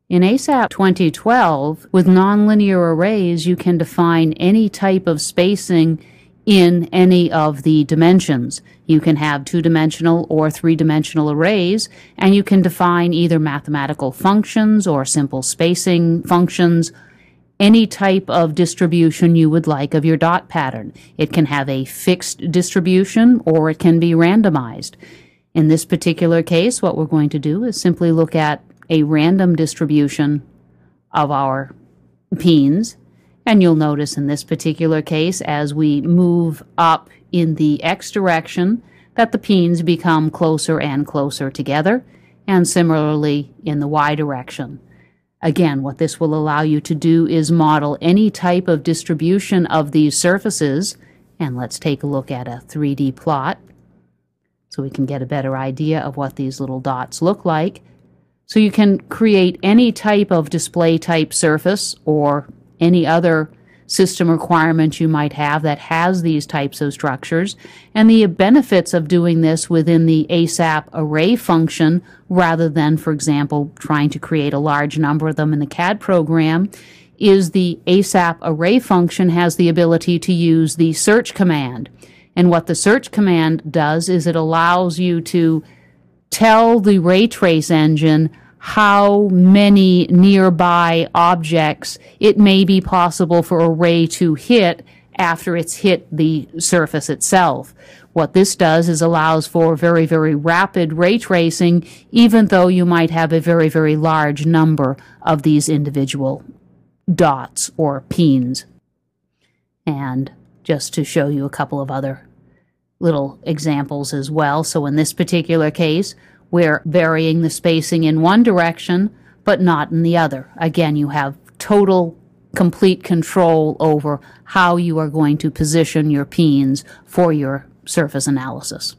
In ASAP 2012, with nonlinear arrays, you can define any type of spacing in any of the dimensions. You can have two-dimensional or three-dimensional arrays, and you can define either mathematical functions or simple spacing functions, any type of distribution you would like of your dot pattern. It can have a fixed distribution or it can be randomized. In this particular case, what we're going to do is simply look at a random distribution of our peens. And you'll notice in this particular case, as we move up in the x direction, that the peens become closer and closer together, and similarly in the y direction. Again, what this will allow you to do is model any type of distribution of these surfaces, and let's take a look at a 3D plot so we can get a better idea of what these little dots look like. So you can create any type of display type surface or any other system requirement you might have that has these types of structures. And the benefits of doing this within the ASAP array function rather than, for example, trying to create a large number of them in the CAD program is the ASAP array function has the ability to use the search command. And what the search command does is it allows you to tell the ray trace engine how many nearby objects it may be possible for a ray to hit after it's hit the surface itself. What this does is allows for very, very rapid ray tracing, even though you might have a very, very large number of these individual dots or peens. And just to show you a couple of other little examples as well. So in this particular case, we're varying the spacing in one direction, but not in the other. Again, you have total, complete control over how you are going to position your peens for your surface analysis.